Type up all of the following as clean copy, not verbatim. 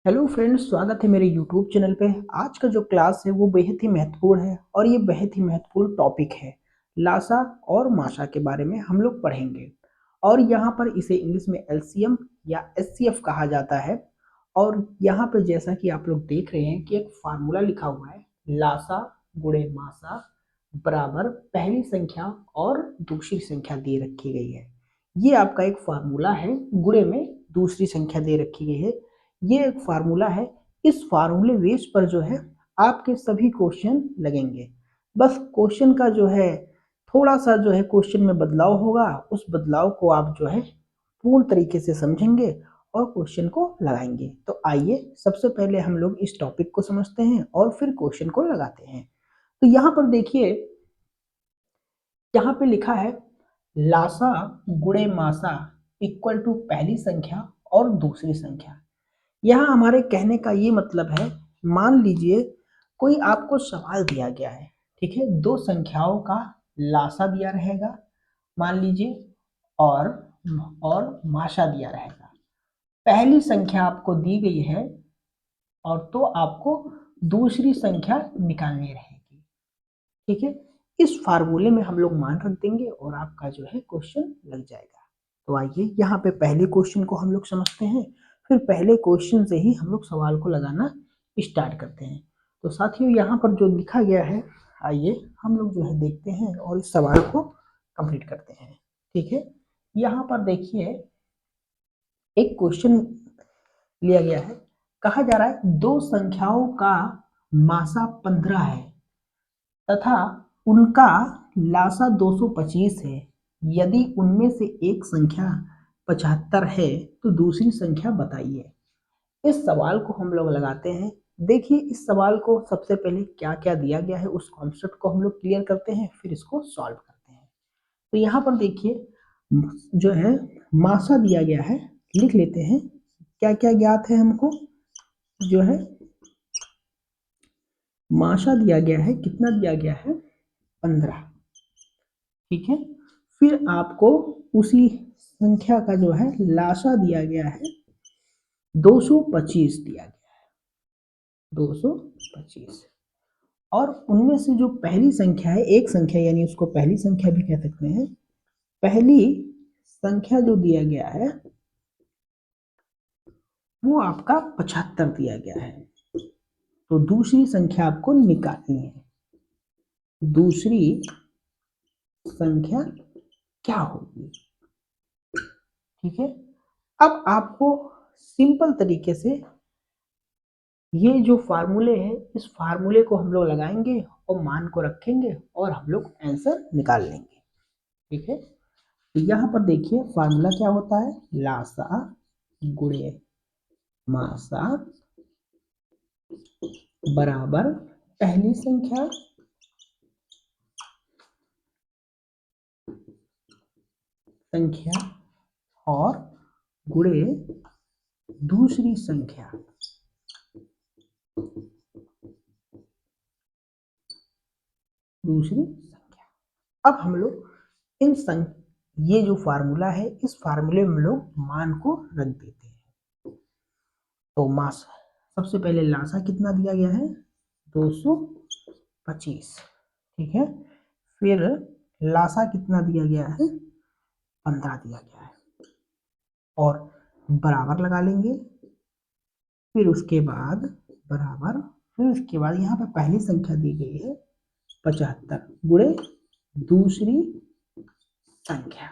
Hello friends, स्वागत है मेरे यूट्यूब चैनल पे। आज का जो क्लास है वो बेहद ही महत्वपूर्ण है और ये बेहद ही महत्वपूर्ण टॉपिक है। लासा और माशा के बारे में हम लोग पढ़ेंगे और यहाँ पर इसे इंग्लिश में एलसीएम या एचसीएफ कहा जाता है। और यहाँ पर जैसा कि आप लोग देख रहे हैं कि एक फार्मूला लिखा हुआ है, लासा गुणे मासा बराबर पहली संख्या और दूसरी संख्या दे रखी गई है। ये आपका एक फार्मूला है, गुणे में दूसरी संख्या दे रखी गई है। ये एक फार्मूला है। इस फार्मूले बेस पर जो है आपके सभी क्वेश्चन लगेंगे। बस क्वेश्चन का जो है थोड़ा सा जो है क्वेश्चन में बदलाव होगा, उस बदलाव को आप जो है पूर्ण तरीके से समझेंगे और क्वेश्चन को लगाएंगे। तो आइए सबसे पहले हम लोग इस टॉपिक को समझते हैं और फिर क्वेश्चन को लगाते हैं। तो यहाँ पर देखिए, यहाँ पे लिखा है लासा गुणे मासा इक्वल टू पहली संख्या और दूसरी संख्या। यहाँ हमारे कहने का ये मतलब है, मान लीजिए कोई आपको सवाल दिया गया है, ठीक है, दो संख्याओं का लासा दिया रहेगा मान लीजिए, और माशा दिया रहेगा। पहली संख्या आपको दी गई है और तो आपको दूसरी संख्या निकालनी रहेगी, ठीक है। इस फार्मूले में हम लोग मान रख देंगे और आपका जो है क्वेश्चन लग जाएगा। तो आइए यहाँ पे पहले क्वेश्चन को हम लोग समझते हैं, फिर पहले क्वेश्चन से ही हम लोग सवाल को लगाना स्टार्ट करते हैं। तो साथियों, यहाँ पर जो लिखा गया है, आइए हम लोग जो है देखते हैं और इस सवाल को कंप्लीट करते हैं, ठीक है। यहाँ पर देखिए एक क्वेश्चन लिया गया है, कहा जा रहा है दो संख्याओं का मासा 15 है तथा उनका लासा 225 है। यदि उनमें से एक संख्या 75 है तो दूसरी संख्या बताइए। इस सवाल को हम लोग लगाते हैं। देखिए, इस सवाल को सबसे पहले क्या क्या दिया गया है उस कॉन्सेप्ट को हम लोग क्लियर करते हैं, फिर इसको सॉल्व करते हैं। तो यहाँ पर देखिए जो है मासा दिया गया है, लिख लेते हैं क्या क्या ज्ञात है हमको। जो है माशा दिया गया है, कितना दिया गया है, 15, ठीक है। फिर आपको उसी संख्या का जो है लासा दिया गया है 225 दिया गया है, 225। और उनमें से जो पहली संख्या है, एक संख्या यानी उसको पहली संख्या भी कह सकते हैं, पहली संख्या जो दिया गया है वो आपका 75 दिया गया है। तो दूसरी संख्या आपको निकालनी है। दूसरी संख्या क्या होगी, ठीक है। अब आपको सिंपल तरीके से ये जो फार्मूले हैं, इस फार्मूले को हम लोग लगाएंगे और मान को रखेंगे और हम लोग आंसर निकाल लेंगे, ठीक है। तो यहाँ पर देखिए फार्मूला क्या होता है, लासा गुणे मासा बराबर पहली संख्या और गुणे दूसरी संख्या। अब हम लोग ये जो फार्मूला है, इस फार्मूले में हम लोग मान को रख देते हैं। तो मास सबसे पहले लासा कितना दिया गया है, 225, ठीक है। फिर लासा कितना दिया गया है, 15 दिया गया है और बराबर लगा लेंगे। फिर उसके बाद बराबर, फिर उसके बाद यहाँ पर पहली संख्या दी गई है 75 गुणे दूसरी संख्या।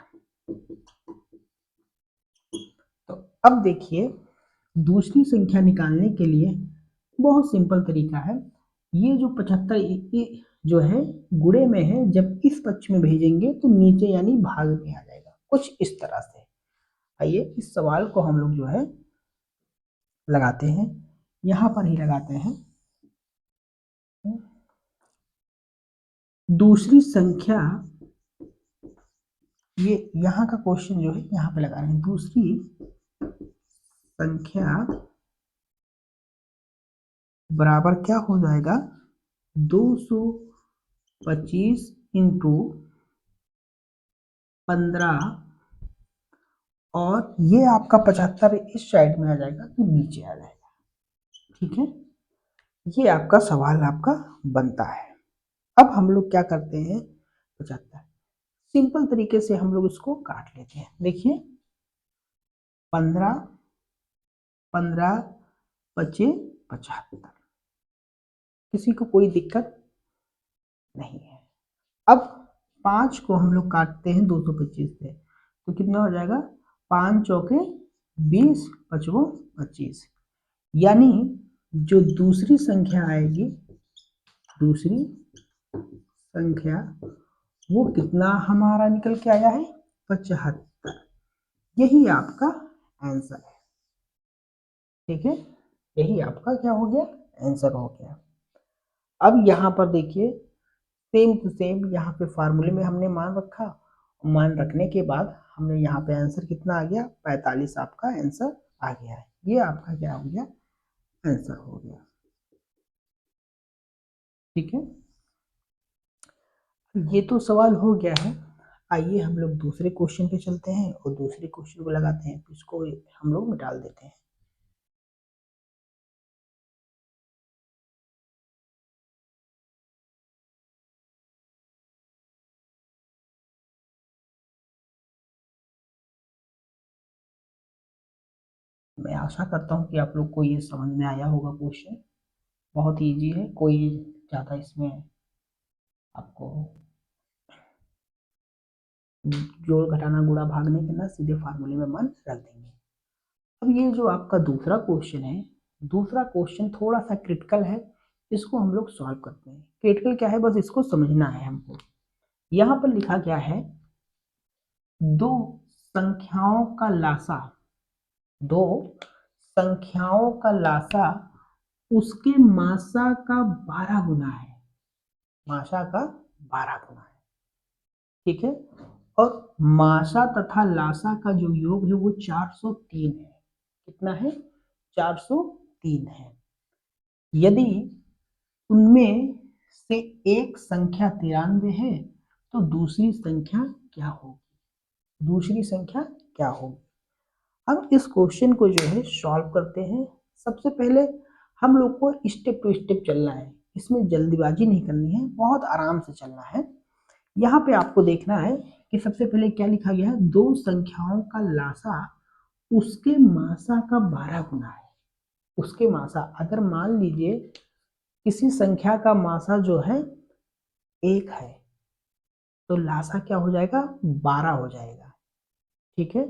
तो अब देखिए दूसरी संख्या निकालने के लिए बहुत सिंपल तरीका है। ये जो 75 जो है गुणे में है, जब इस पक्ष में भेजेंगे तो नीचे यानी भाग में आ जाएगा, कुछ इस तरह से। आइए इस सवाल को हम लोग जो है लगाते हैं, यहाँ पर ही लगाते हैं। दूसरी संख्या, ये यहाँ का क्वेश्चन जो है यहाँ पे लगा रहे हैं, दूसरी संख्या बराबर क्या हो जाएगा, 225 इंटू 15 और ये आपका 75 इस साइड में आ जाएगा तो नीचे आ जाएगा, ठीक है, ये आपका सवाल आपका बनता है। अब हम लोग क्या करते हैं, 75 सिंपल तरीके से हम लोग इसको काट लेते हैं। देखिए 15 15 25 75, किसी को कोई दिक्कत नहीं है। अब 5 को हम लोग काटते हैं 225 से, तो कितना हो जाएगा, 5 चौके 20 पचवो 25, यानी जो दूसरी संख्या आएगी, दूसरी संख्या वो कितना हमारा निकल के आया है, 75। यही आपका आंसर है। ठीक है, यही आपका क्या हो गया, आंसर हो गया। अब यहाँ पर देखिए सेम टू सेम यहाँ पे फार्मूले में हमने मान रखा, मान रखने के बाद हमने यहाँ पे आंसर कितना आ गया, 45 आपका आंसर आ गया है। ये आपका क्या हो गया, आंसर हो गया। ठीक है, ये तो सवाल हो गया है। आइए हम लोग दूसरे क्वेश्चन पे चलते हैं और दूसरे क्वेश्चन को लगाते हैं, तो इसको हम लोग निकाल देते हैं। मैं आशा करता हूँ कि आप लोग को ये समझ में आया होगा। क्वेश्चन बहुत इजी है, कोई ज़्यादा इसमें आपको जोड़ घटाना गुणा भाग नहीं करना, सीधे फार्मूले में मान रख देंगे। अब ये जो आपका दूसरा क्वेश्चन है, दूसरा क्वेश्चन थोड़ा सा क्रिटिकल है, इसको हम लोग सॉल्व करते हैं। क्रिटिकल क्या है, बस इसको समझना है हमको। यहाँ पर लिखा गया है दो संख्याओं का लासा, दो संख्याओं का लासा उसके मासा का 12 गुना है, मासा का 12 गुना है। ठीक है, और मासा तथा लासा का जो योग है वो 403 है। कितना है, 403 है। यदि उनमें से एक संख्या 93 है तो दूसरी संख्या क्या होगी, दूसरी संख्या क्या होगी। अब इस क्वेश्चन को जो है सॉल्व करते हैं। सबसे पहले हम लोग को स्टेप टू स्टेप चलना है, इसमें जल्दीबाजी नहीं करनी है, बहुत आराम से चलना है। यहाँ पे आपको देखना है कि सबसे पहले क्या लिखा गया है, दो संख्याओं का लासा उसके मासा का 12 गुना है। उसके मासा, अगर मान लीजिए किसी संख्या का मासा जो है 1 है तो लासा क्या हो जाएगा, 12 हो जाएगा। ठीक है,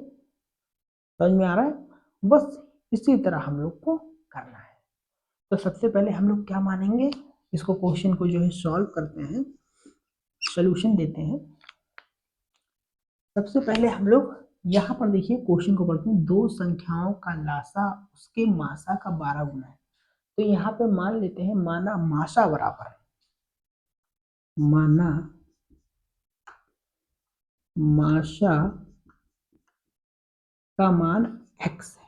समझ में आ रहा है, बस इसी तरह हम लोग को करना है। तो सबसे पहले हम लोग क्या मानेंगे, इसको क्वेश्चन को जो है सॉल्व करते हैं, सोल्यूशन देते हैं। सबसे पहले हम लोग यहाँ पर देखिए क्वेश्चन को पढ़ते हैं, दो संख्याओं का लासा उसके मासा का 12 गुना है। तो यहाँ पे मान लेते हैं, माना मासा बराबर है, माना मासा का मान x है।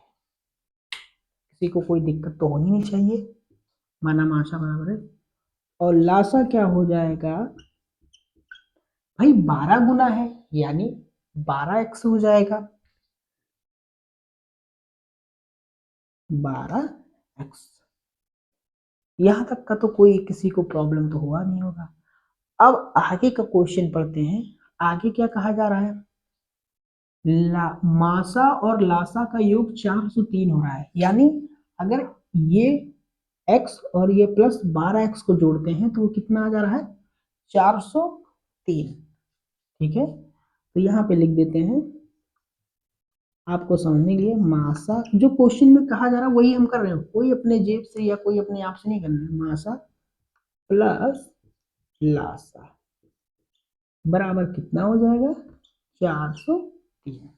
किसी को कोई दिक्कत तो होनी नहीं चाहिए, माना मासा बराबर है। और लासा क्या हो जाएगा भाई, 12 गुना है यानी 12x हो जाएगा, 12x। यहां तक का तो कोई किसी को प्रॉब्लम तो हुआ नहीं होगा। अब आगे का क्वेश्चन पढ़ते हैं। आगे क्या कहा जा रहा है, मासा और लासा का योग 403 हो रहा है, यानी अगर ये x और ये प्लस 12x को जोड़ते हैं तो वो कितना आ जा रहा है, 403। ठीक है, तो यहाँ पे लिख देते हैं आपको समझने के लिए, मासा जो क्वेश्चन में कहा जा रहा है वही हम कर रहे हैं, कोई अपने जेब से या कोई अपने आप से नहीं करना है। मासा प्लस लासा बराबर कितना हो जाएगा, 403।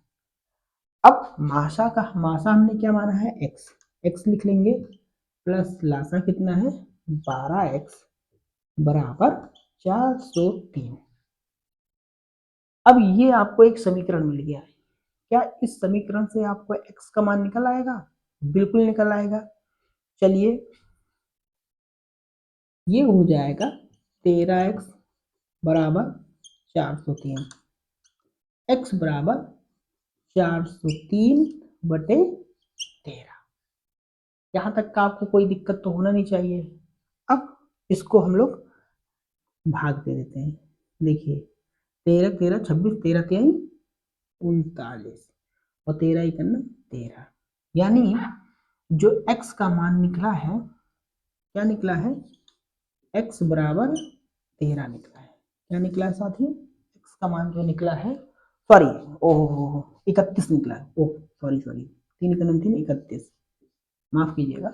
अब मासा हमने क्या माना है, x, x लिख लेंगे, प्लस लासा कितना है 12x बराबर 403। अब ये आपको एक समीकरण मिल गया है। क्या इस समीकरण से आपको x का मान निकल आएगा, बिल्कुल निकल आएगा। चलिए ये हो जाएगा 13x बराबर 403, x बराबर 403 बटे 13। यहाँ तक का आपको कोई दिक्कत तो होना नहीं चाहिए। अब इसको हम लोग भाग दे देते हैं। देखिए 13 13 26, 13 तेई 39 और 13 इकन्ना 13, यानी जो x का मान निकला है, क्या निकला है, x बराबर 13 निकला है। क्या निकला है साथियों, x का मान जो निकला है, सॉरी, ओहो 31 निकला है, ओह सॉरी सॉरी, 3 इकन्ना 3 31, माफ कीजिएगा,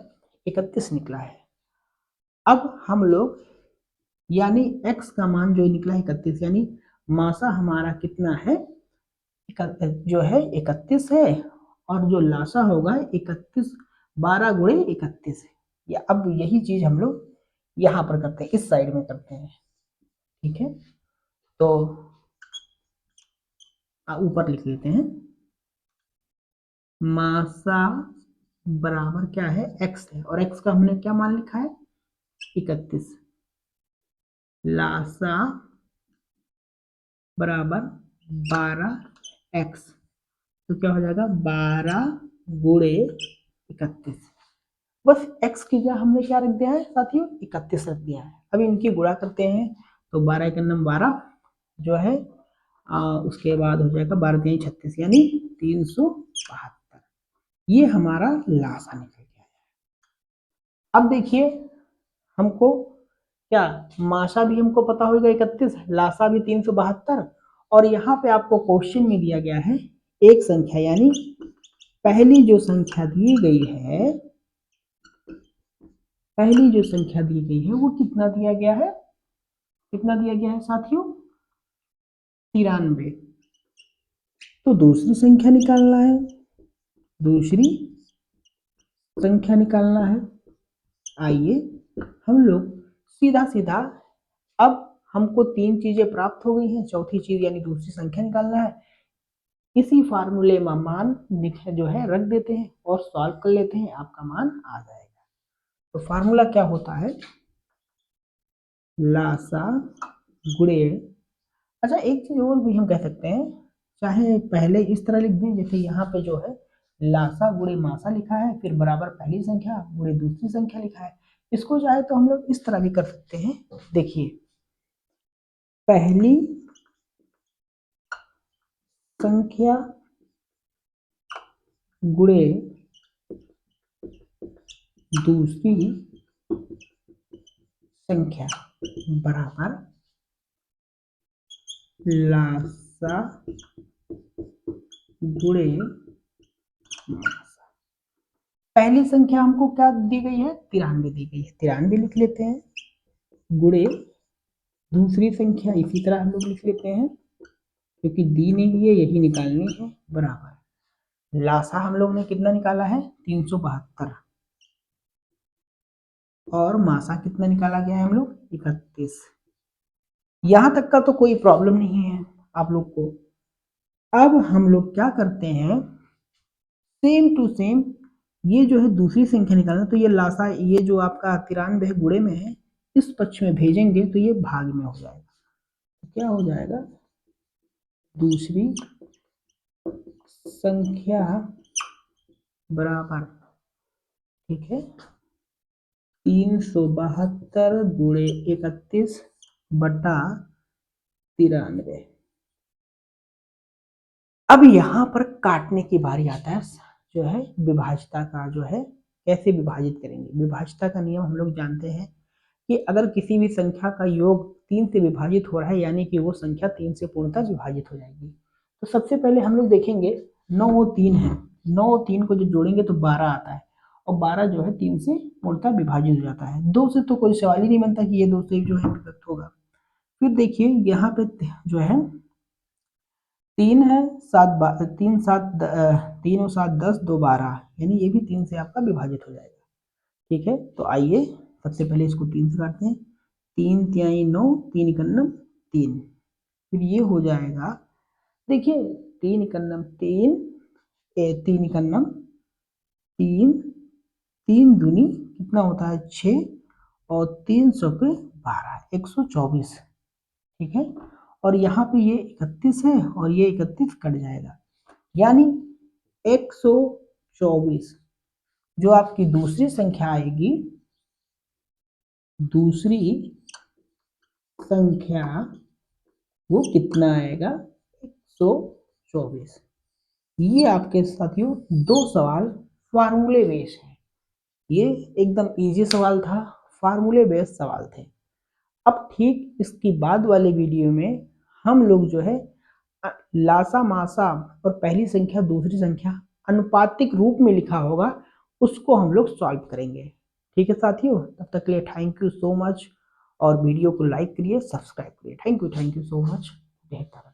31 निकला है। अब हम लोग, यानी x का मान जो निकला है 31, यानी मासा हमारा कितना है, जो है 31 है, और जो लासा होगा 31, 12 गुणे 31 है। या अब यही चीज हम लोग यहाँ पर करते हैं, इस साइड में करते हैं, ठीक है। तो ऊपर लिख लेते हैं, मासा बराबर क्या है, x है, और x का हमने क्या मान लिखा है, 31, लासा बराबर 12x, तो क्या हो जाएगा 12 गुणे 31, बस x की जगह हमने क्या रख दिया है साथियों, 31 रख दिया है। अब इनकी गुणा करते हैं, तो 12 एक नंबर 12 जो है, उसके बाद हो जाएगा 12 3 36, यानी 372, ये हमारा लासा निकल गया है। अब देखिए हमको क्या, माशा भी हमको पता होगा 31, लासा भी 372, और यहाँ पे आपको क्वेश्चन में दिया गया है एक संख्या, यानी पहली जो संख्या दी गई है, पहली जो संख्या दी गई है वो कितना दिया गया है, कितना दिया गया है साथियों, 93। तो दूसरी संख्या निकालना है, दूसरी संख्या निकालना है। आइए हम लोग सीधा सीधा, अब हमको 3 चीजें प्राप्त हो गई हैं, चौथी चीज यानी दूसरी संख्या निकालना है। इसी फार्मूले में मान जो है रख देते हैं और सॉल्व कर लेते हैं, आपका मान आ जाएगा। तो फार्मूला क्या होता है, लासा गुणे, अच्छा एक चीज और भी हम कह सकते हैं, चाहे पहले इस तरह लिख दें, जैसे यहाँ पे जो है लासा गुणे मासा लिखा है, फिर बराबर पहली संख्या गुणे दूसरी संख्या लिखा है, इसको चाहे तो हम लोग इस तरह भी कर सकते हैं। देखिए पहली संख्या गुणे दूसरी संख्या बराबर लासा गुणे मासा। पहली संख्या हमको क्या दी गई है, 93 दी गई है, 93 लिख लेते हैं, गुणे दूसरी संख्या इसी तरह हम लोग लिख लेते हैं, क्योंकि दी नहीं है यही निकालनी है, बराबर लासा हम लोग ने कितना निकाला है 372, और मासा कितना निकाला गया है हम लोग 31। यहां तक का तो कोई प्रॉब्लम नहीं है आप लोग को। अब हम लोग क्या करते हैं, सेम टू सेम, ये जो है दूसरी संख्या निकालना, तो ये लासा, ये जो आपका 93 है गुणे में है, इस पक्ष में भेजेंगे तो ये भाग में हो जाएगा, तो क्या हो जाएगा, दूसरी संख्या बराबर, ठीक है, 372 गुणे 31 बटा 93। अब यहाँ पर काटने की बारी आता है, जो है विभाज्यता का, जो है कैसे विभाजित करेंगे। विभाज्यता का नियम हम लोग जानते हैं कि अगर किसी भी संख्या का योग 3 से विभाजित हो रहा है, यानी कि वो संख्या 3 से पूर्णतः विभाजित हो जाएगी। तो सबसे पहले हम लोग देखेंगे 9 और 3 है, 9 और 3 को जो जोड़ेंगे तो 12 आता है, और 12 जो है 3 से पूर्णतः विभाजित हो जाता है। 2 से तो कोई सवाल ही नहीं बनता कि ये 2 से जो है विभक्त होगा। फिर देखिए यहाँ पे जो है 3 है, 7 3 7 3 और 7 10 2 12, यानी ये भी 3 से आपका विभाजित हो जाएगा, ठीक है। तो आइए सबसे पहले इसको 3 से काटते हैं, 3 तिहाई 9, 3 इकन्नम 3, फिर ये हो जाएगा, देखिए 3 इकन्नम 3, 3 इकन्नम 3, 3 दूनी कितना होता है 6, और 3 सौके 12, 124, ठीक है। और यहाँ पे ये 31 है और ये 31 कट जाएगा, यानी 124 जो आपकी दूसरी संख्या आएगी, दूसरी संख्या वो कितना आएगा, 124। ये आपके साथियों दो सवाल फार्मूले बेस है। ये एकदम इजी सवाल था, फार्मूले बेस्ड सवाल थे। अब ठीक इसकी बाद वाले वीडियो में हम लोग जो है लासा मासा और पहली संख्या दूसरी संख्या अनुपातिक रूप में लिखा होगा उसको हम लोग सॉल्व करेंगे। ठीक है साथियों, तब तक के लिए थैंक यू सो मच, और वीडियो को लाइक करिए, सब्सक्राइब करिए। Thank you so much. बेहतर।